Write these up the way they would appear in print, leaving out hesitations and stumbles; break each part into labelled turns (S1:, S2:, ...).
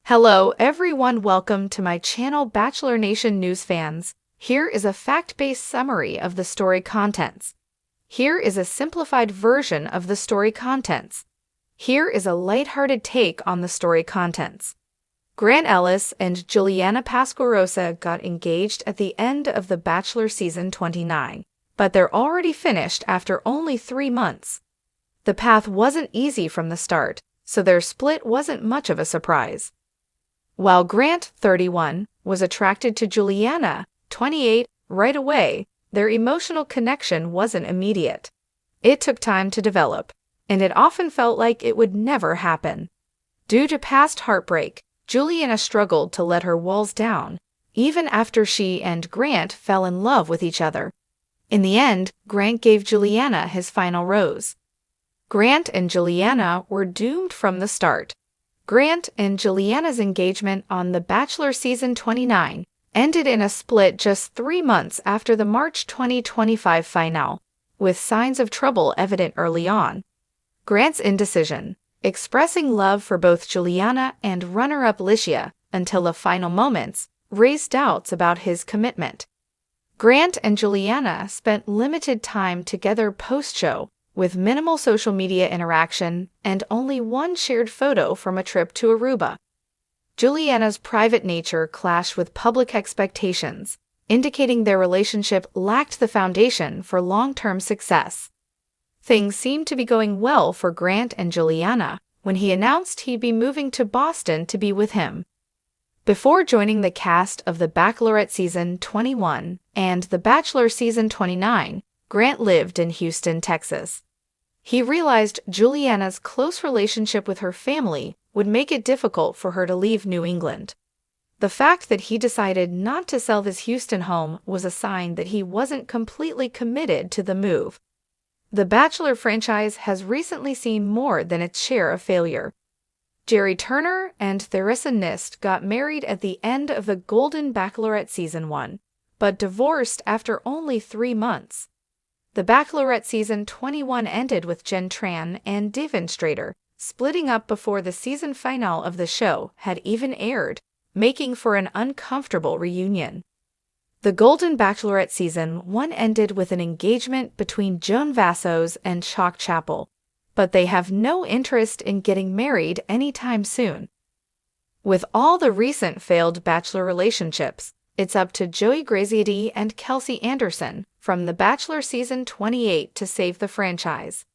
S1: Hello everyone, welcome to my channel Bachelor Nation News fans. Here is a fact-based summary of the story contents. Here is a simplified version of the story contents. Here is a lighthearted take on the story contents. Grant Ellis and Juliana Pasquarosa got engaged at the end of The Bachelor Season 29, but they're already finished after only 3 months. The path wasn't easy from the start, so their split wasn't much of a surprise. While Grant, 31, was attracted to Juliana, 28, right away, their emotional connection wasn't immediate. It took time to develop, and it often felt like it would never happen. Due to past heartbreak, Juliana struggled to let her walls down, even after she and Grant fell in love with each other. In the end, Grant gave Juliana his final rose. Grant and Juliana were doomed from the start. Grant and Juliana's engagement on The Bachelor Season 29 ended in a split just 3 months after the March 2025 finale, with signs of trouble evident early on. Grant's indecision, expressing love for both Juliana and runner-up Licia until the final moments, raised doubts about his commitment. Grant and Juliana spent limited time together post-show, with minimal social media interaction and only one shared photo from a trip to Aruba. Juliana's private nature clashed with public expectations, indicating their relationship lacked the foundation for long-term success. Things seemed to be going well for Grant and Juliana when he announced he'd be moving to Boston to be with him. Before joining the cast of The Bachelorette Season 21 and The Bachelor Season 29, Grant lived in Houston, Texas. He realized Juliana's close relationship with her family would make it difficult for her to leave New England. The fact that he decided not to sell his Houston home was a sign that he wasn't completely committed to the move. The Bachelor franchise has recently seen more than its share of failure. Jerry Turner and Theresa Nist got married at the end of the Golden Bachelorette Season 1, but divorced after only 3 months. The Bachelorette Season 21 ended with Jen Tran and Devin Strader splitting up before the season finale of the show had even aired, making for an uncomfortable reunion. The Golden Bachelorette Season 1 ended with an engagement between Joan Vassos and Chalk Chapel, but they have no interest in getting married anytime soon. With all the recent failed Bachelor relationships, it's up to Joey Graziadei and Kelsey Anderson from The Bachelor Season 28 to save the franchise.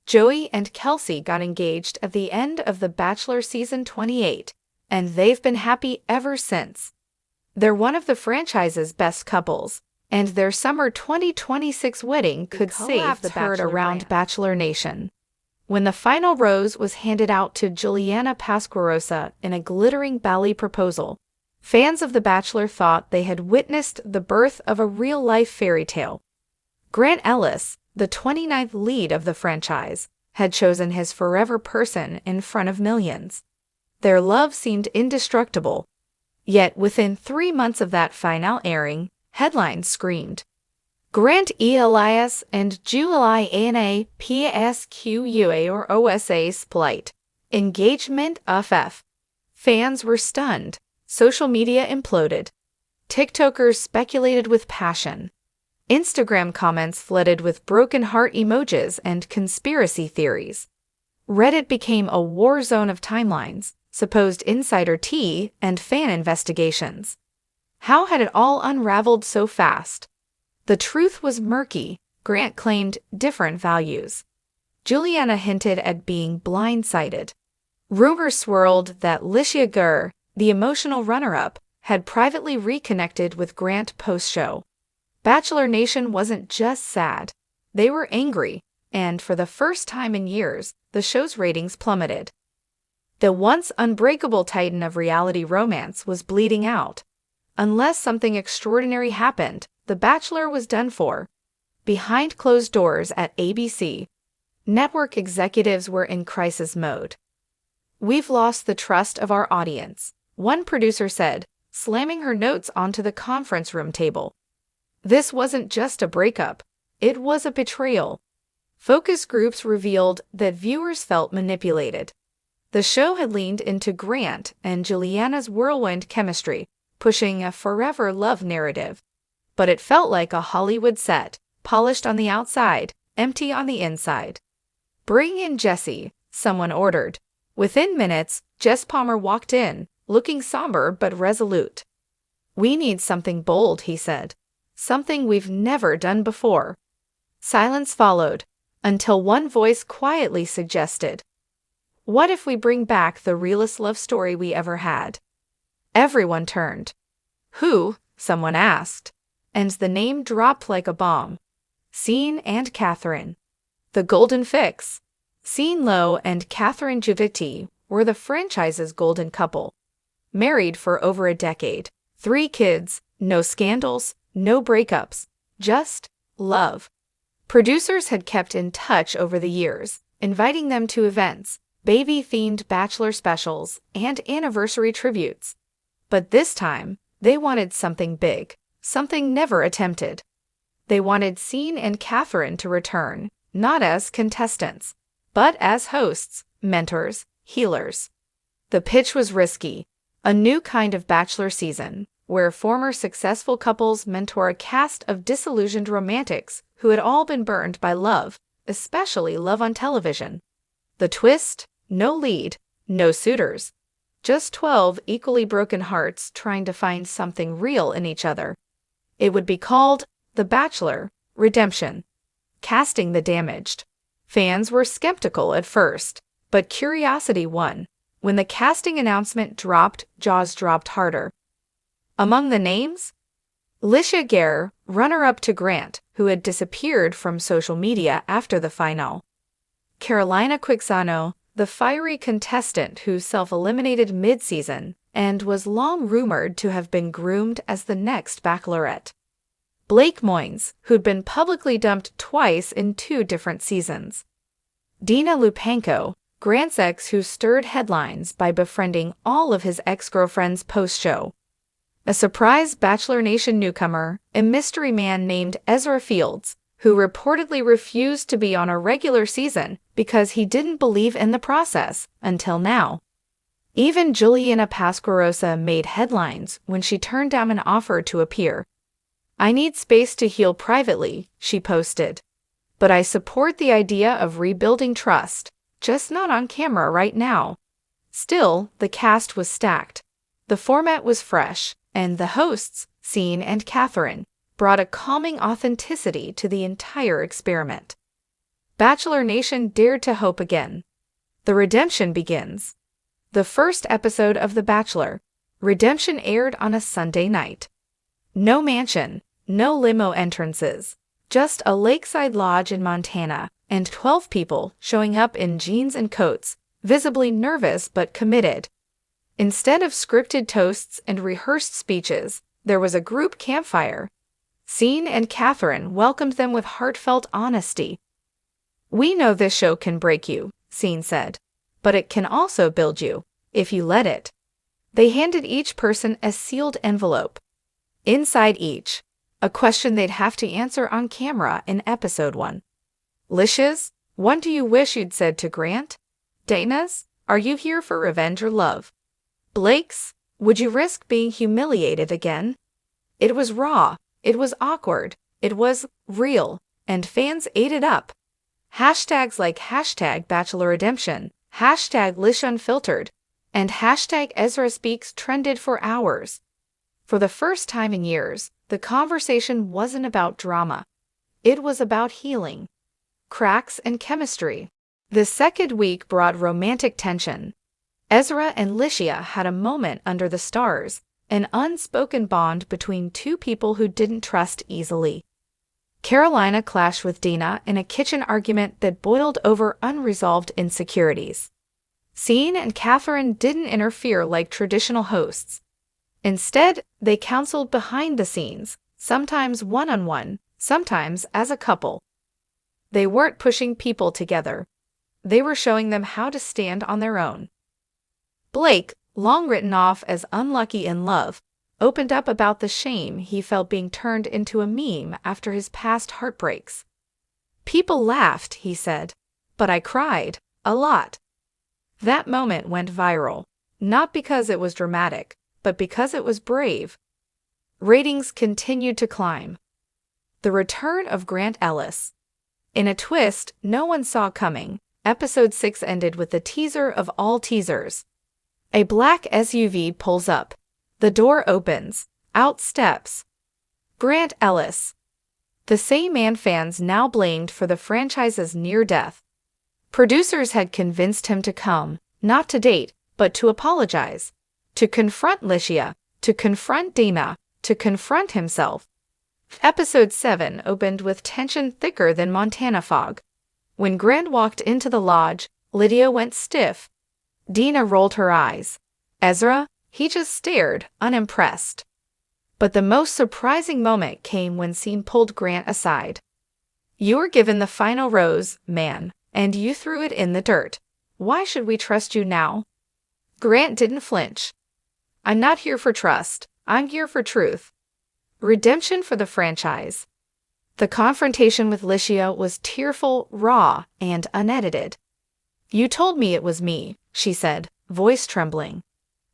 S1: Joey and Kelsey got engaged at the end of The Bachelor Season 28, and they've been happy ever since. They're one of the franchise's best couples, and their summer 2026 wedding could save the heard around Bachelor Nation. When the final rose was handed out to Juliana Pasquarosa in a glittering ballet proposal, fans of The Bachelor thought they had witnessed the birth of a real-life fairy tale. Grant Ellis, the 29th lead of the franchise, had chosen his forever person in front of millions. Their love seemed indestructible. Yet within 3 months of that finale airing, headlines screamed, Grant Elias and Juliana Pasquarosa or OSA split. Engagement FF. Fans were stunned. Social media imploded. TikTokers speculated with passion. Instagram comments flooded with broken heart emojis and conspiracy theories. Reddit became a war zone of timelines, supposed insider tea, and fan investigations. How had it all unraveled so fast? The truth was murky. Grant claimed different values. Juliana hinted at being blindsided. Rumors swirled that Licia Gurr, the emotional runner-up, had privately reconnected with Grant post-show. Bachelor Nation wasn't just sad. They were angry, and for the first time in years, the show's ratings plummeted. The once unbreakable titan of reality romance was bleeding out. Unless something extraordinary happened, The Bachelor was done for. Behind closed doors at ABC, network executives were in crisis mode. We've lost the trust of our audience, one producer said, slamming her notes onto the conference room table. This wasn't just a breakup, it was a betrayal. Focus groups revealed that viewers felt manipulated. The show had leaned into Grant and Juliana's whirlwind chemistry, pushing a forever love narrative. But it felt like a Hollywood set, polished on the outside, empty on the inside. "Bring in Jesse," someone ordered. Within minutes, Jess Palmer walked in, looking somber but resolute. "We need something bold," he said. "Something we've never done before." Silence followed, until one voice quietly suggested, "What if we bring back the realest love story we ever had?" Everyone turned. "Who?" someone asked, and the name dropped like a bomb. Scene and Catherine. The golden fix. Scene Lowe and Catherine Giuditti were the franchise's golden couple. Married for over a decade, 3 kids, no scandals, no breakups, just love. Producers had kept in touch over the years, inviting them to events, baby-themed Bachelor specials, and anniversary tributes. But this time, they wanted something big, something never attempted. They wanted Scene and Catherine to return, not as contestants, but as hosts, mentors, healers. The pitch was risky, a new kind of Bachelor season, where former successful couples mentor a cast of disillusioned romantics who had all been burned by love, especially love on television. The twist? No lead, no suitors. Just 12 equally broken hearts trying to find something real in each other. It would be called The Bachelor Redemption. Casting the damaged. Fans were skeptical at first, but curiosity won. When the casting announcement dropped, jaws dropped harder. Among the names? Licia Gare, runner-up to Grant, who had disappeared from social media after the final. Carolina Quixano, the fiery contestant who self-eliminated mid-season and was long rumored to have been groomed as the next Bachelorette. Blake Moynes, who'd been publicly dumped twice in 2 different seasons. Dina Lupanko, Grant's ex who stirred headlines by befriending all of his ex-girlfriends post-show. A surprise Bachelor Nation newcomer, a mystery man named Ezra Fields, who reportedly refused to be on a regular season because he didn't believe in the process until now. Even Juliana Pasquarosa made headlines when she turned down an offer to appear. "I need space to heal privately," she posted. "But I support the idea of rebuilding trust, just not on camera right now." Still, the cast was stacked. The format was fresh, and the hosts, Scene and Catherine, brought a calming authenticity to the entire experiment. Bachelor Nation dared to hope again. The redemption begins. The first episode of The Bachelor, Redemption, aired on a Sunday night. No mansion, no limo entrances, just a lakeside lodge in Montana, and 12 people showing up in jeans and coats, visibly nervous but committed. Instead of scripted toasts and rehearsed speeches, there was a group campfire. Scene and Catherine welcomed them with heartfelt honesty. "We know this show can break you," Scene said, "but it can also build you, if you let it." They handed each person a sealed envelope. Inside each, a question they'd have to answer on camera in episode 1. Licia's, "What do you wish you'd said to Grant?" Dana's, "Are you here for revenge or love?" Blake's, "Would you risk being humiliated again?" It was raw, it was awkward, it was real, and fans ate it up. Hashtags like #Bachelor Redemption, #LishUnfiltered, and #Ezra Speaks trended for hours. For the first time in years, the conversation wasn't about drama. It was about healing. Cracks and chemistry. The second week brought romantic tension. Ezra and Licia had a moment under the stars, an unspoken bond between 2 people who didn't trust easily. Carolina clashed with Dina in a kitchen argument that boiled over unresolved insecurities. Scene and Catherine didn't interfere like traditional hosts. Instead, they counseled behind the scenes, sometimes one-on-one, sometimes as a couple. They weren't pushing people together. They were showing them how to stand on their own. Blake, long written off as unlucky in love, opened up about the shame he felt being turned into a meme after his past heartbreaks. "People laughed," he said, "but I cried, a lot." That moment went viral, not because it was dramatic, but because it was brave. Ratings continued to climb. The return of Grant Ellis. In a twist no one saw coming, episode 6 ended with the teaser of all teasers. A black SUV pulls up. The door opens. Out steps Grant Ellis, the same man fans now blamed for the franchise's near death. Producers had convinced him to come, not to date, but to apologize, to confront Licia, to confront Dina, to confront himself. Episode 7 opened with tension thicker than Montana fog. When Grant walked into the lodge, Lydia went stiff. Dina rolled her eyes. Ezra, he just stared, unimpressed. But the most surprising moment came when Scene pulled Grant aside. "You were given the final rose, man, and you threw it in the dirt. Why should we trust you now?" Grant didn't flinch. "I'm not here for trust. I'm here for truth. Redemption for the franchise." The confrontation with Licia was tearful, raw, and unedited. "You told me it was me," she said, voice trembling.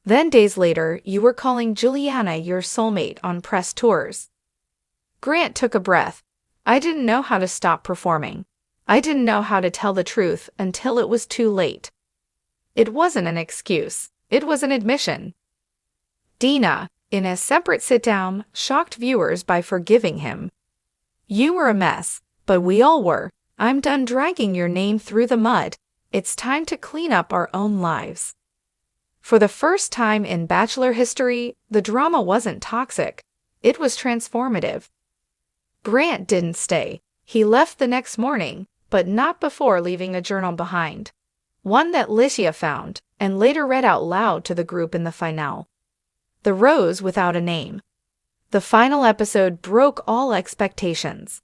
S1: "Then days later, you were calling Juliana your soulmate on press tours." Grant took a breath. "I didn't know how to stop performing. I didn't know how to tell the truth until it was too late." It wasn't an excuse. It was an admission. Dina, in a separate sit-down, shocked viewers by forgiving him. "You were a mess, but we all were. I'm done dragging your name through the mud. It's time to clean up our own lives." For the first time in Bachelor history, the drama wasn't toxic. It was transformative. Grant didn't stay. He left the next morning, but not before leaving a journal behind. One that Licia found, and later read out loud to the group in the finale. The Rose Without a Name. The final episode broke all expectations.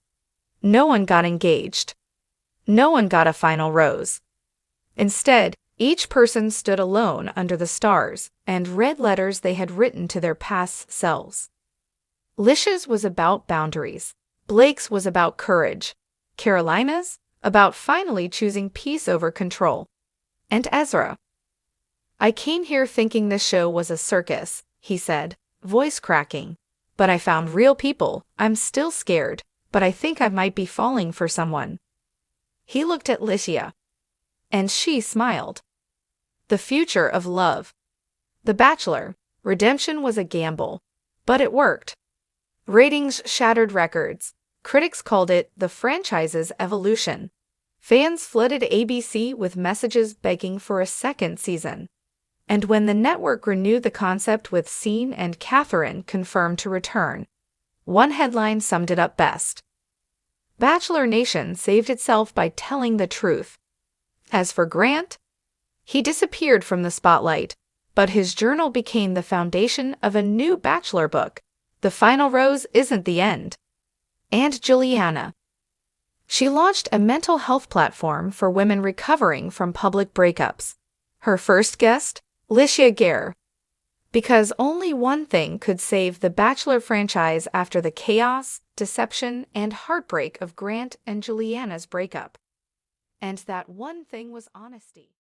S1: No one got engaged. No one got a final rose. Instead, each person stood alone under the stars and read letters they had written to their past selves. Licia's was about boundaries. Blake's was about courage. Carolina's about finally choosing peace over control. And Ezra. "I came here thinking this show was a circus," he said, voice cracking. "But I found real people. I'm still scared, but I think I might be falling for someone." He looked at Licia. And she smiled. The future of love. The Bachelor. Redemption was a gamble. But it worked. Ratings shattered records. Critics called it the franchise's evolution. Fans flooded ABC with messages begging for a second season. And when the network renewed the concept with Scene and Catherine confirmed to return, one headline summed it up best. Bachelor Nation saved itself by telling the truth. As for Grant, he disappeared from the spotlight, but his journal became the foundation of a new Bachelor book. The Final Rose Isn't the End. And Juliana. She launched a mental health platform for women recovering from public breakups. Her first guest, Licia Gare. Because only one thing could save the Bachelor franchise after the chaos, deception, and heartbreak of Grant and Juliana's breakup. And that one thing was honesty.